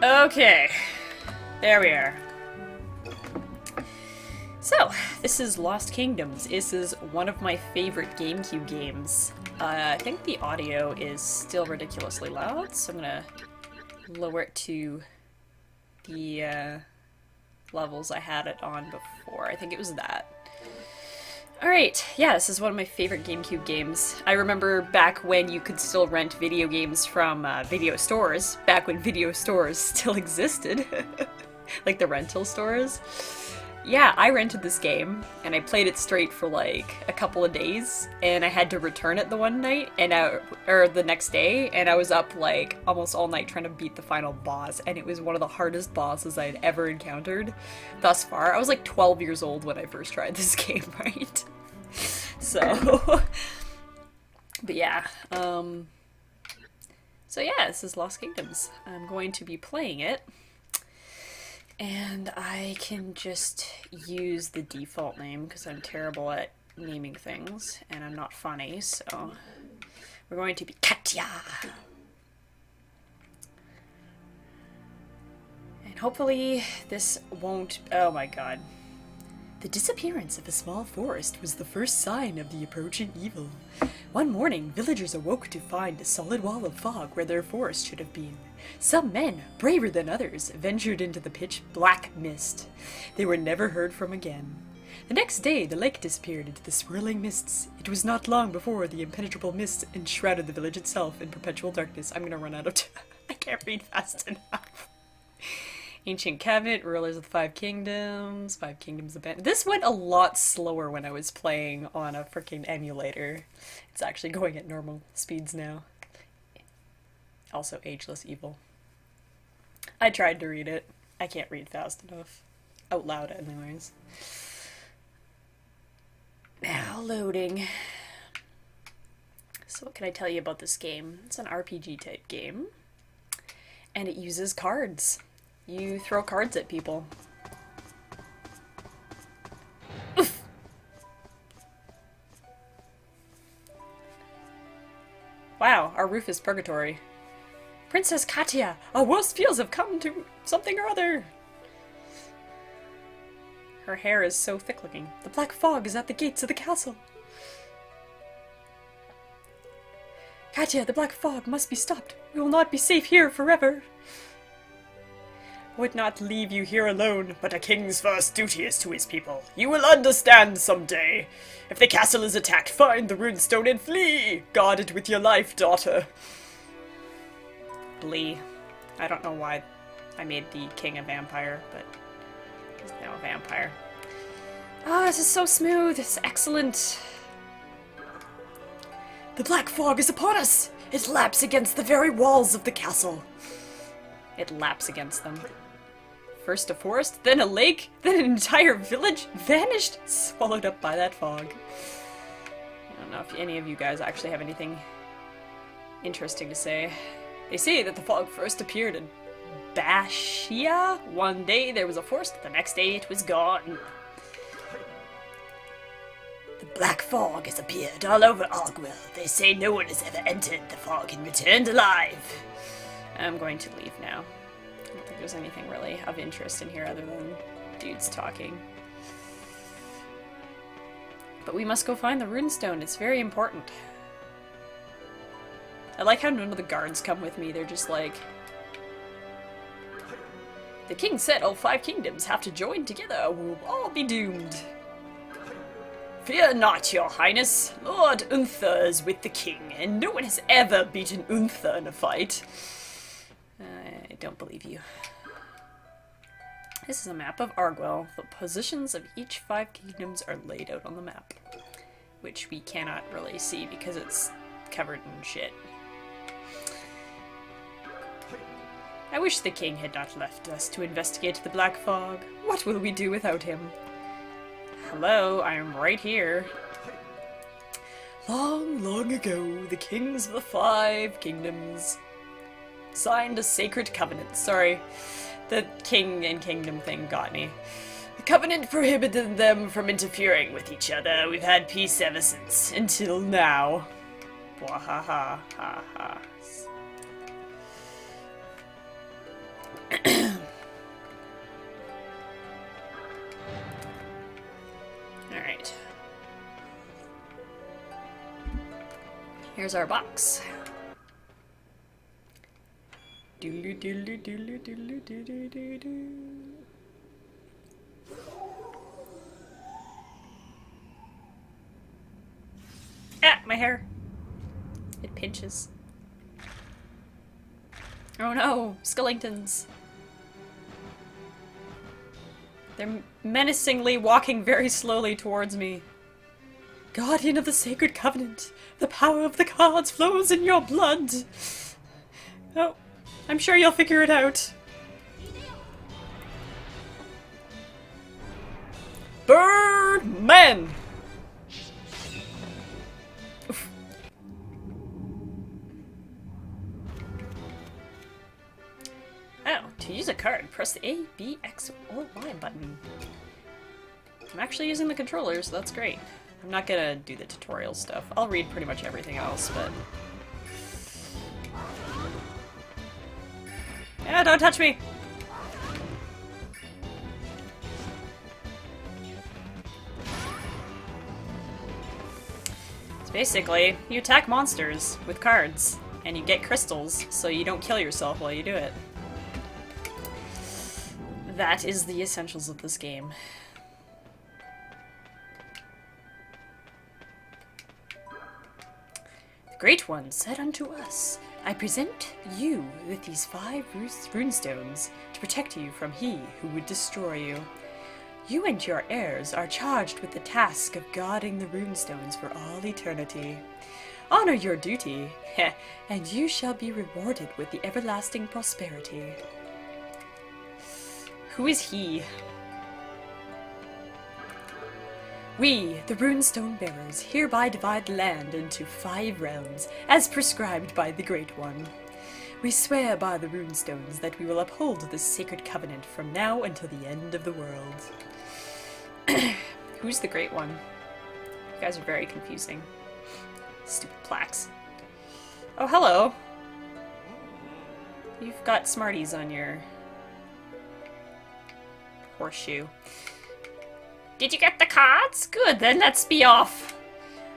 Okay, there we are. So, this is Lost Kingdoms. This is one of my favorite GameCube games. I think the audio is still ridiculously loud, so I'm gonna lower it to the levels I had it on before. I think it was that. Alright, yeah, this is one of my favorite GameCube games. I remember back when you could still rent video games from video stores, back when video stores still existed, like the rental stores. Yeah, I rented this game, and I played it straight for like a couple of days, and I had to return it the one night, and or the next day, and I was up like almost all night trying to beat the final boss, and it was one of the hardest bosses I'd ever encountered thus far. I was like 12 years old when I first tried this game, right? So, but yeah, so yeah, this is Lost Kingdoms. I'm going to be playing it. And I can just use the default name because I'm terrible at naming things and I'm not funny, so we're going to be Katya. And hopefully this won't... Oh my god. The disappearance of a small forest was the first sign of the approaching evil. One morning, villagers awoke to find a solid wall of fog where their forest should have been. Some men, braver than others, ventured into the pitch-black mist. They were never heard from again. The next day, the lake disappeared into the swirling mists. It was not long before the impenetrable mist enshrouded the village itself in perpetual darkness. I'm gonna run out of time. I can't read fast enough. Ancient Cabinet, Rulers of the Five Kingdoms abandoned. This went a lot slower when I was playing on a freaking emulator. It's actually going at normal speeds now. Also, Ageless Evil. I tried to read it. I can't read fast enough. Out loud, anyways. Now loading. So what can I tell you about this game? It's an RPG type game. And it uses cards. You throw cards at people. Oof. Wow, our roof is purgatory. Princess Katya, our worst fears have come to something or other. Her hair is so thick looking. The black fog is at the gates of the castle. Katya, the black fog must be stopped. We will not be safe here forever. Would not leave you here alone, but a king's first duty is to his people. You will understand someday. If the castle is attacked, find the runestone and flee. Guard it with your life, daughter. Lee. I don't know why I made the king a vampire, but he's now a vampire. Ah, this is so smooth. It's excellent. The black fog is upon us. It laps against the very walls of the castle. It laps against them. First a forest, then a lake, then an entire village vanished, swallowed up by that fog. I don't know if any of you guys actually have anything interesting to say. They say that the fog first appeared in Bashia. One day there was a forest, the next day it was gone. The black fog has appeared all over Rowahl. They say no one has ever entered the fog and returned alive. I'm going to leave now. I don't think there's anything really of interest in here other than dudes talking. But we must go find the runestone. It's very important. I like how none of the guards come with me. They're just like... The king said all 5 kingdoms have to join together. We'll all be doomed. Fear not, your highness. Lord Unther is with the king, and no one has ever beaten Unther in a fight. I don't believe you. This is a map of Rowahl. The positions of each 5 kingdoms are laid out on the map, which we cannot really see because it's covered in shit. I wish the king had not left us to investigate the black fog. What will we do without him? Hello, I am right here. Long, long ago, the kings of the 5 kingdoms signed a sacred covenant. Sorry, the king and kingdom thing got me. The covenant prohibited them from interfering with each other. We've had peace ever since, until now. Bwahaha, ha ha. Here's our box. Doodle doodle doodle doodle doodle doodle. Ah, my hair. It pinches. Oh no, skeletons. They're menacingly walking very slowly towards me. Guardian of the Sacred Covenant, the power of the cards flows in your blood. Oh, I'm sure you'll figure it out. Birdman! Oh, to use a card, press the A, B, X, or Y button. I'm actually using the controller, so that's great. I'm not gonna do the tutorial stuff. I'll read pretty much everything else, but... Yeah, don't touch me! So basically, you attack monsters with cards, and you get crystals, so you don't kill yourself while you do it. That is the essentials of this game. The Great One said unto us, I present you with these 5 runestones to protect you from he who would destroy you. You and your heirs are charged with the task of guarding the runestones for all eternity. Honor your duty, and you shall be rewarded with the everlasting prosperity. Who is he? We, the Runestone Bearers, hereby divide the land into 5 realms, as prescribed by the Great One. We swear by the Runestones that we will uphold this sacred covenant from now until the end of the world. Who's the Great One? You guys are very confusing. Stupid plaques. Oh, hello! You've got Smarties on your... horseshoe. Did you get the cards? Good, then let's be off.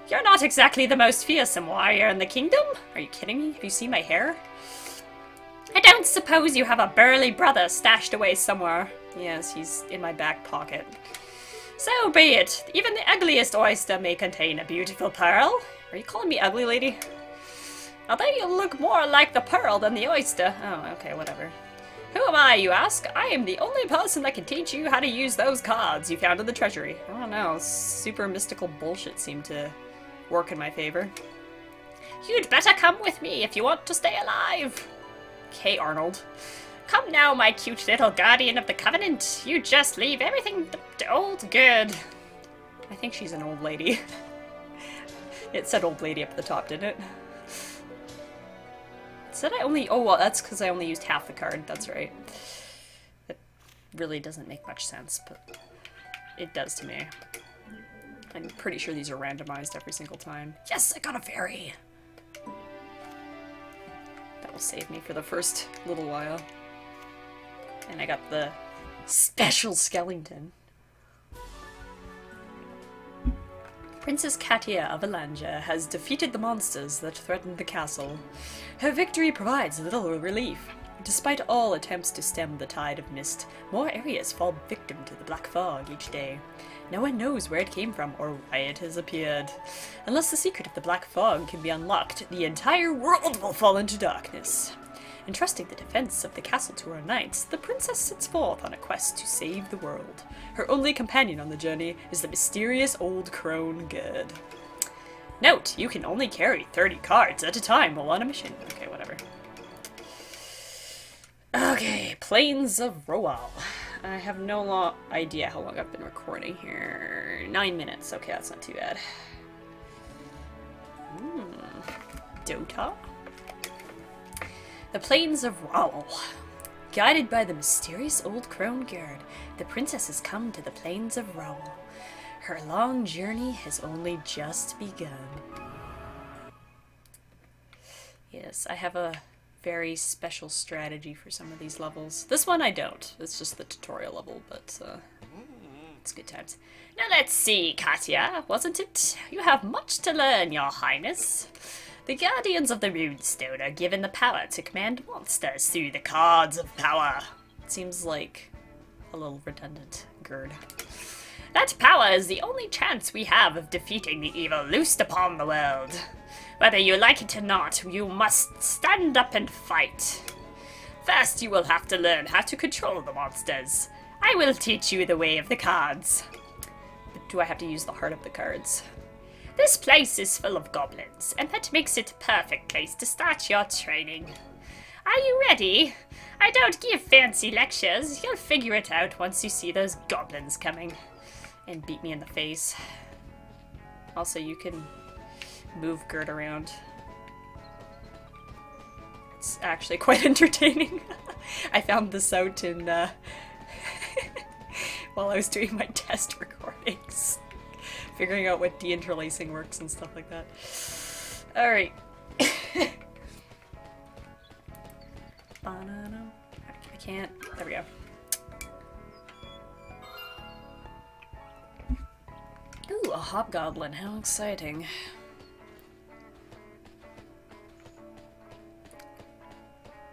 You're not exactly the most fearsome warrior in the kingdom. Are you kidding me? Have you seen my hair? I don't suppose you have a burly brother stashed away somewhere. Yes, he's in my back pocket. So be it. Even the ugliest oyster may contain a beautiful pearl. Are you calling me ugly, lady? Although you look more like the pearl than the oyster. Oh, okay, whatever. Who am I, you ask? I am the only person that can teach you how to use those cards you found in the treasury. I don't know, super mystical bullshit seemed to work in my favor. You'd better come with me if you want to stay alive. Okay, Arnold. Come now, my cute little guardian of the covenant. You just leave everything to old good. I think she's an old lady. It said old lady up at the top, didn't it? Said I only... Oh, well, that's because I only used half the card. That's right. It really doesn't make much sense, but it does to me. I'm pretty sure these are randomized every single time. Yes, I got a fairy! That will save me for the first little while. And I got the special skeleton. Princess Katia of Alanjeh has defeated the monsters that threatened the castle. Her victory provides little relief. Despite all attempts to stem the tide of mist, more areas fall victim to the black fog each day. No one knows where it came from or why it has appeared. Unless the secret of the black fog can be unlocked, the entire world will fall into darkness. Entrusting the defense of the castle to her knights, the princess sets forth on a quest to save the world. Her only companion on the journey is the mysterious old crone Gerd. Note, you can only carry 30 cards at a time while on a mission. Okay, whatever. Okay, Plains of Rowahl. I have no idea how long I've been recording here. 9 minutes. Okay, that's not too bad. Dota? The Plains of Rowahl. Guided by the mysterious old crone Gerd, the princess has come to the Plains of Rowahl. Her long journey has only just begun. Yes, I have a very special strategy for some of these levels. This one I don't. It's just the tutorial level, but it's good times. Now let's see, Katia, wasn't it? You have much to learn, your highness. The Guardians of the Runestone are given the power to command monsters through the Cards of Power. It seems like a little redundant, Gerd. That power is the only chance we have of defeating the evil loosed upon the world. Whether you like it or not, you must stand up and fight. First, you will have to learn how to control the monsters. I will teach you the way of the cards. But do I have to use the heart of the cards? This place is full of goblins, and that makes it a perfect place to start your training. Are you ready? I don't give fancy lectures. You'll figure it out once you see those goblins coming. And beat me in the face. Also, you can move Gerd around. It's actually quite entertaining. I found this out in, while I was doing my test recordings. Figuring out what deinterlacing works and stuff like that. Alright. I can't. There we go. Ooh, a hobgoblin. How exciting.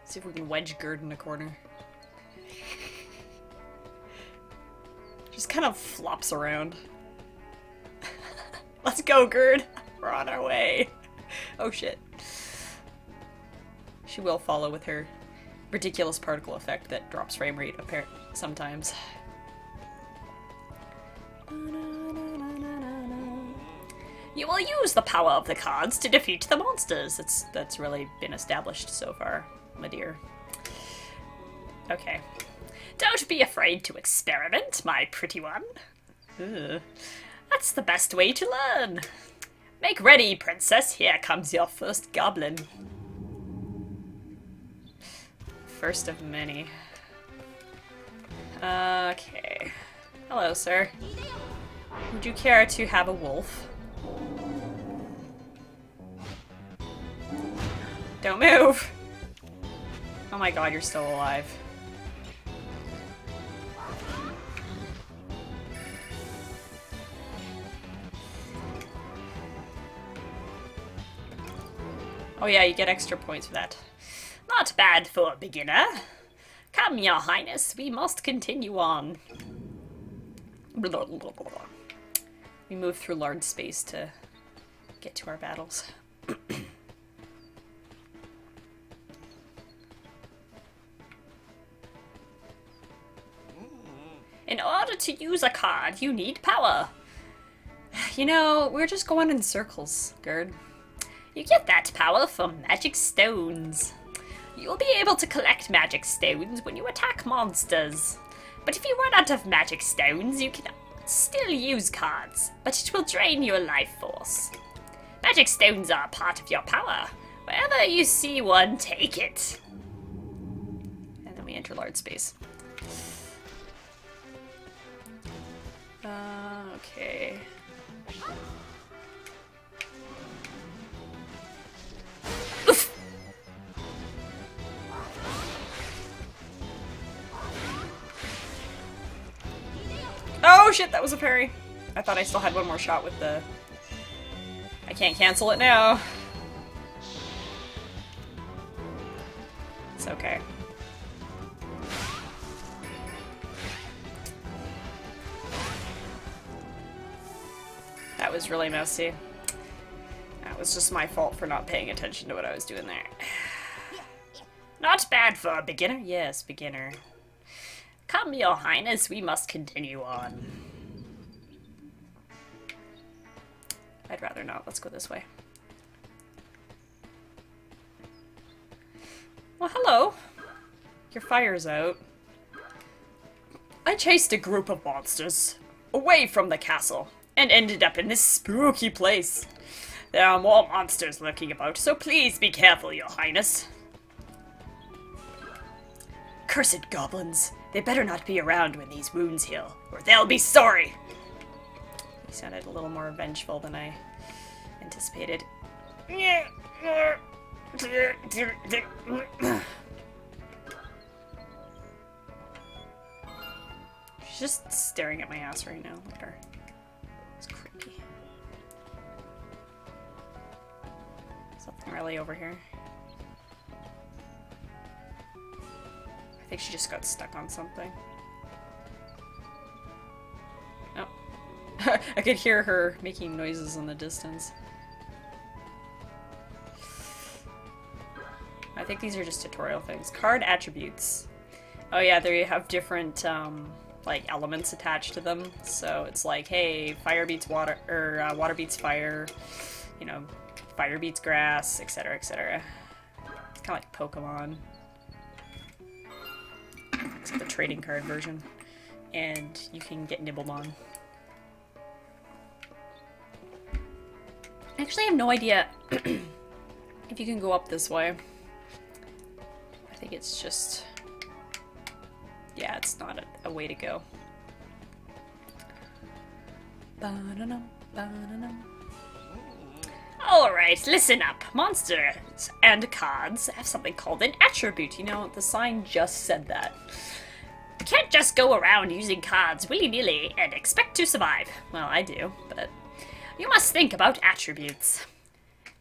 See if we can wedge Gerd in a corner. Just kind of flops around. Let's go, Gerd! We're on our way! Oh shit. She will follow with her ridiculous particle effect that drops frame rate sometimes. You will use the power of the cards to defeat the monsters. That's really been established so far, my dear. Okay. Don't be afraid to experiment, my pretty one. Ugh. That's the best way to learn. Make ready, princess. Here comes your first goblin. First of many. Okay. Hello, sir. Would you care to have a wolf? Don't move! Oh my god, you're still alive. Oh yeah, you get extra points for that. Not bad for a beginner. Come, your highness, we must continue on. Blah, blah, blah, blah. We move through large space to get to our battles. In order to use a card, you need power. You know, we're just going in circles, Gerd. You get that power from magic stones. You'll be able to collect magic stones when you attack monsters. But if you run out of magic stones, you can still use cards, but it will drain your life force. Magic stones are part of your power. Wherever you see one, take it. And then we enter large space. Okay. Oof. Oh shit, that was a parry. I thought I still had one more shot with the... I can't cancel it now. It's okay. That was really messy. That was just my fault for not paying attention to what I was doing there. Not bad for a beginner. Yes, beginner. Come, your highness, we must continue on. I'd rather not. Let's go this way. Well, hello. Your fire's out. I chased a group of monsters away from the castle and ended up in this spooky place. There are more monsters lurking about, so please be careful, your highness. Cursed goblins. They better not be around when these wounds heal, or they'll be sorry. He sounded a little more vengeful than I anticipated. She's just staring at my ass right now. Look at her. It's creepy. Is that Really over here. I think she just got stuck on something. Oh. I could hear her making noises in the distance. I think these are just tutorial things. Card attributes. Oh yeah, they have different, like, elements attached to them. So it's like, hey, fire beats water, or water beats fire, you know, fire beats grass, etc., etc. It's kind of like Pokemon. Except the trading card version. And you can get nibbled on. I actually have no idea if you can go up this way. I think it's just... yeah, it's not a way to go. Alright, listen up. Monsters and cards have something called an attribute. You know, the sign just said that. You can't just go around using cards willy-nilly and expect to survive. Well, I do, but you must think about attributes.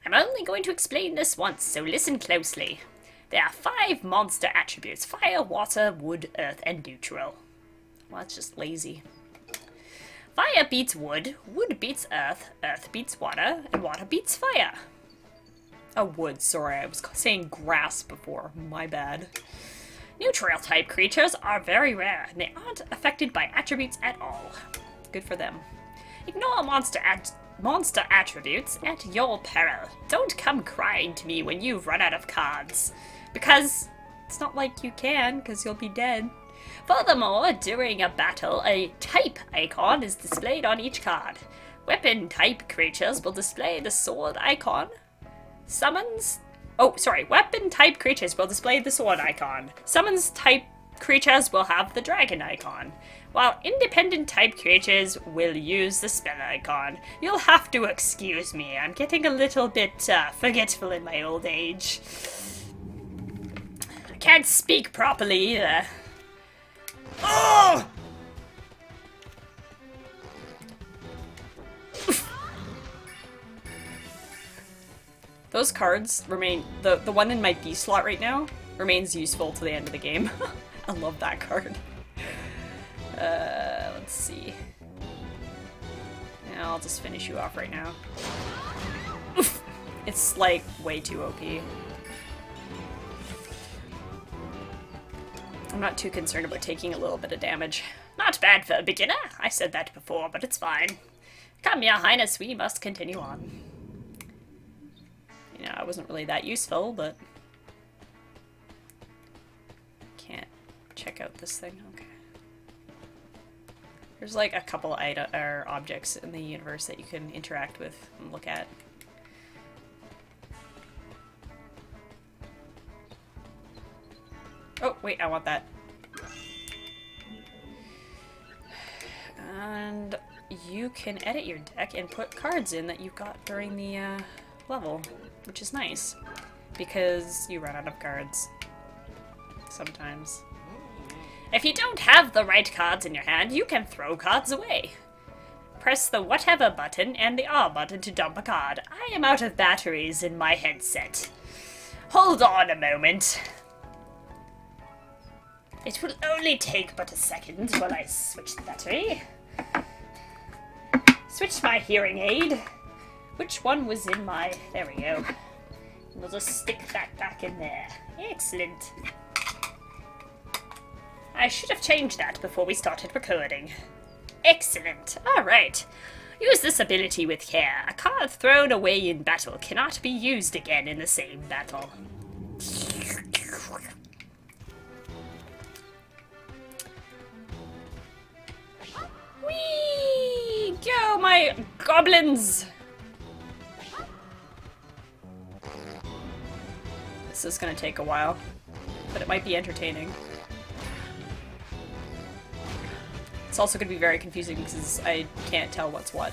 I'm only going to explain this once, so listen closely. There are 5 monster attributes: fire, water, wood, earth, and neutral. Well, that's just lazy. Fire beats wood, wood beats earth, earth beats water, and water beats fire. Oh, wood, sorry, I was saying grass before, my bad. Neutral type creatures are very rare, and they aren't affected by attributes at all. Good for them. Ignore monster attributes at your peril. Don't come crying to me when you've run out of cards. Because it's not like you can, because you'll be dead. Furthermore, during a battle, a type icon is displayed on each card. Weapon type creatures will display the sword icon. Weapon type creatures will display the sword icon. Summons type creatures will have the dragon icon. While independent type creatures will use the spell icon. You'll have to excuse me, I'm getting a little bit forgetful in my old age. I can't speak properly either. Oh! Those cards remain, the one in my B slot right now remains useful to the end of the game. I love that card. Let's see. Yeah, I'll just finish you off right now. Oof. It's like way too OP. I'm not too concerned about taking a little bit of damage. Not bad for a beginner. I said that before, but it's fine. Come, Your Highness, we must continue on. You know, I wasn't really that useful, but... can't check out this thing. Okay. There's like a couple objects in the universe that you can interact with and look at. Oh, wait, I want that. And you can edit your deck and put cards in that you got during the level, which is nice, because you run out of cards sometimes. If you don't have the right cards in your hand, you can throw cards away. Press the whatever button and the R button to dump a card. I am out of batteries in my headset. Hold on a moment. It will only take but a second while I switch the battery. Switch my hearing aid. Which one was in my... there we go. We'll just stick that back in there. Excellent. I should have changed that before we started recording. Excellent. Alright. Use this ability with care. A card thrown away in battle cannot be used again in the same battle. Whee! Go, my goblins! This is gonna take a while, but it might be entertaining. It's also gonna be very confusing because I can't tell what's what.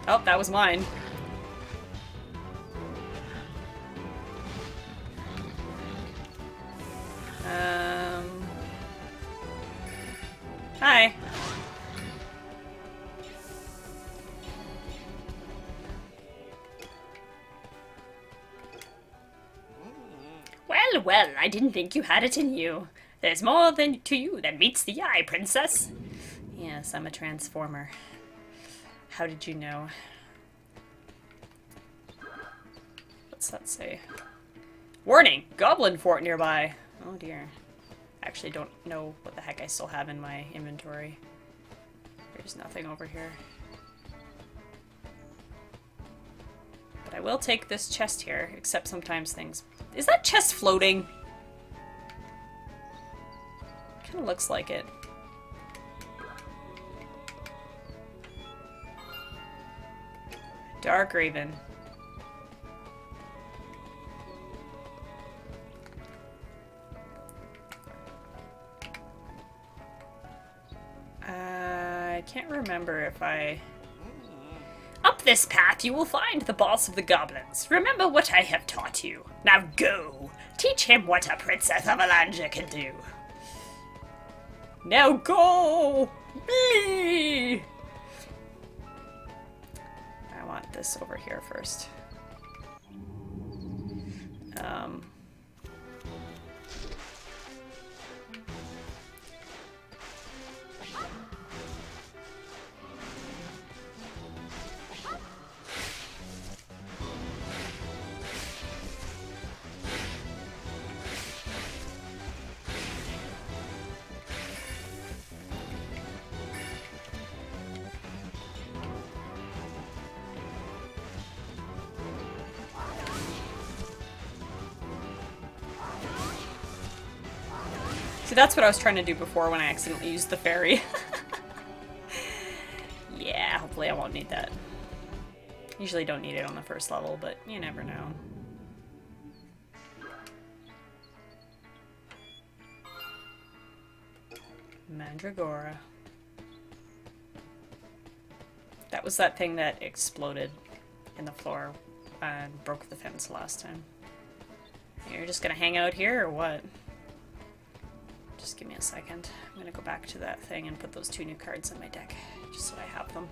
Oh, that was mine. Hi. I didn't think you had it in you. There's more than to you than meets the eye, princess. Yes, I'm a transformer. How did you know? What's that say? Warning! Goblin fort nearby! Oh dear. Actually don't know what the heck I still have in my inventory. There's nothing over here. But I will take this chest here, except sometimes things... Is that chest floating? Kinda looks like it. Dark Raven. I can't remember if I... Up this path you will find the boss of the goblins. Remember what I have taught you. Now go! Teach him what a princess of Alanjeh can do. Now go! Me! I want this over here first. See, that's what I was trying to do before when I accidentally used the fairy. Yeah, hopefully I won't need that. Usually don't need it on the first level, but you never know. Mandragora. That was that thing that exploded in the floor and broke the fence last time. You're just gonna hang out here or what? Just give me a second. I'm gonna go back to that thing and put those 2 new cards in my deck, just so I have them.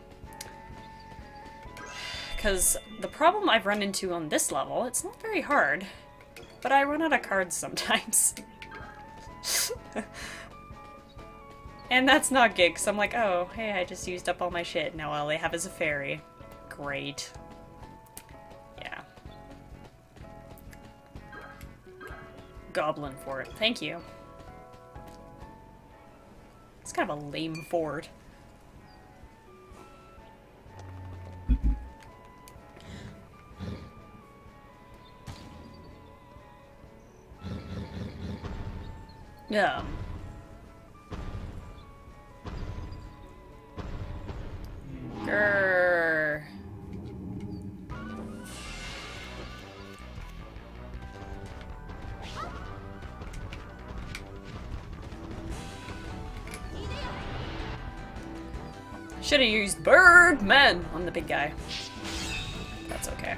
Because the problem I've run into on this level, it's not very hard, but I run out of cards sometimes. And that's not good, because I'm like, oh, hey, I just used up all my shit. Now all I have is a fairy. Great. Yeah. Goblin fort. Thank you. It's kind of a lame fort. Grrr. Should have used Birdman on the big guy. That's okay.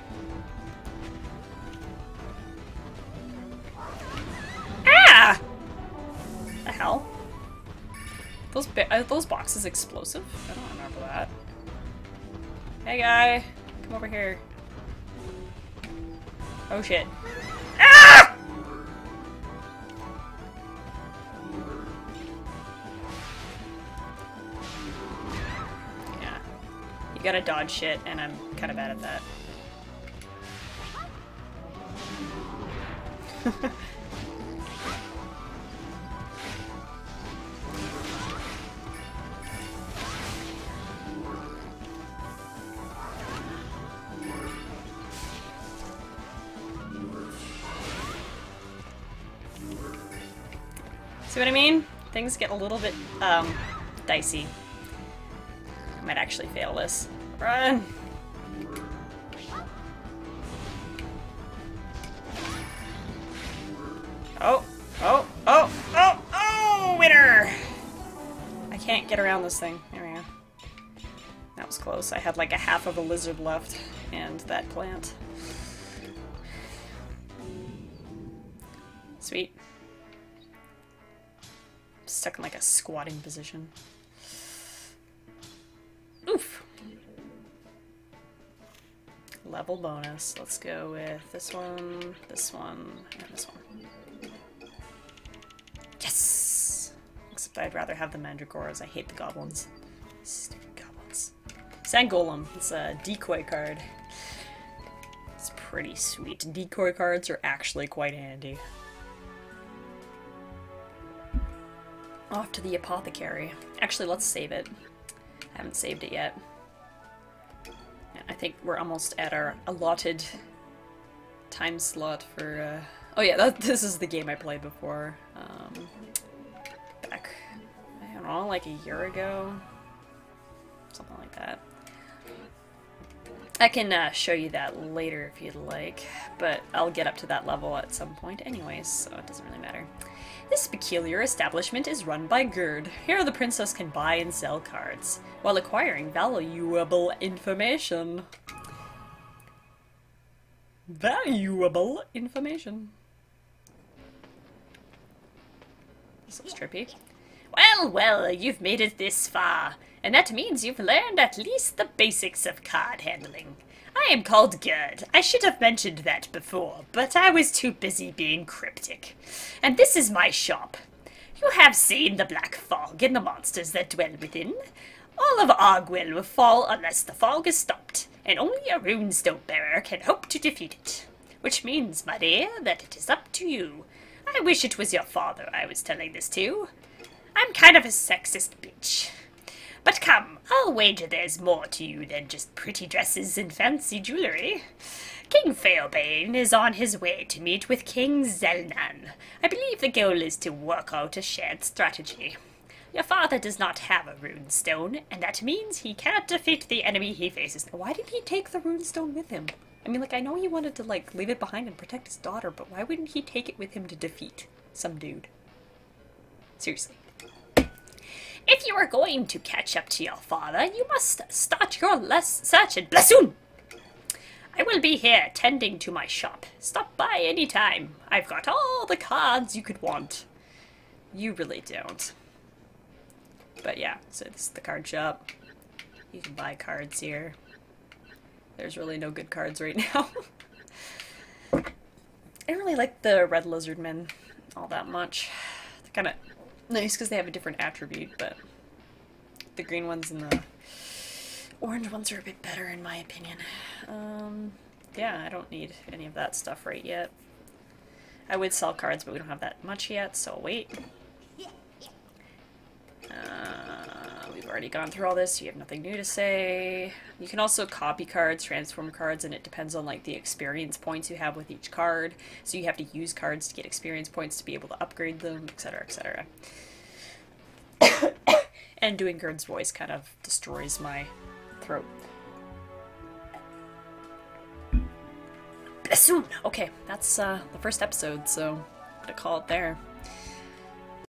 Ah! The hell? Are those boxes explosive? I don't remember that. Hey guy, come over here. Oh shit. Ah! Yeah. You gotta dodge shit, and I'm kinda bad at that. See what I mean? Things get a little bit, dicey. I might actually fail this. Run! Oh! Oh! Oh! Oh! Oh! Winner! I can't get around this thing. There we go. That was close. I had like a half of a lizard left, and that plant. Sweet. Stuck in like a squatting position. Oof! Level bonus. Let's go with this one, and this one. But I'd rather have the mandragoras. I hate the goblins. Stupid goblins. Sand Golem. It's a decoy card. It's pretty sweet. Decoy cards are actually quite handy. Off to the apothecary. Actually, let's save it. I haven't saved it yet. I think we're almost at our allotted time slot for, oh yeah, this is the game I played before. Back, I don't know, like a year ago? Something like that. I can show you that later if you'd like, but I'll get up to that level at some point anyways, so it doesn't really matter. This peculiar establishment is run by Gerd. Here the princess can buy and sell cards, while acquiring valuable information. Valuable information. This looks trippy. Well, well, you've made it this far, and that means you've learned at least the basics of card handling. I am called Gerd. I should have mentioned that before, but I was too busy being cryptic. And this is my shop. You have seen the black fog and the monsters that dwell within. All of Arguel will fall unless the fog is stopped, and only a runestone bearer can hope to defeat it. Which means, my dear, that it is up to you. I wish it was your father I was telling this to. I'm kind of a sexist bitch. But come, I'll wager there's more to you than just pretty dresses and fancy jewellery. King Failbane is on his way to meet with King Zelnan. I believe the goal is to work out a shared strategy. Your father does not have a runestone, and that means he cannot defeat the enemy he faces. Why did he take the runestone with him? I mean, like, I know he wanted to, like, leave it behind and protect his daughter, but why wouldn't he take it with him to defeat some dude? Seriously. If you are going to catch up to your father, you must start your search in Blasoon. I will be here tending to my shop. Stop by any time. I've got all the cards you could want. You really don't. But yeah, so this is the card shop. You can buy cards here. There's really no good cards right now. I don't really like the red lizard men all that much. They're kind of nice because they have a different attribute, but the green ones and the orange ones are a bit better in my opinion. Yeah, I don't need any of that stuff right yet. I would sell cards, but we don't have that much yet, so I'll wait. We've already gone through all this, so you have nothing new to say. You can also copy cards, transform cards, and it depends on like the experience points you have with each card. So you have to use cards to get experience points to be able to upgrade them, etc., etc. And doing Gerd's voice kind of destroys my throat. Blasoon! Okay, that's the first episode, so I'm gonna call it there.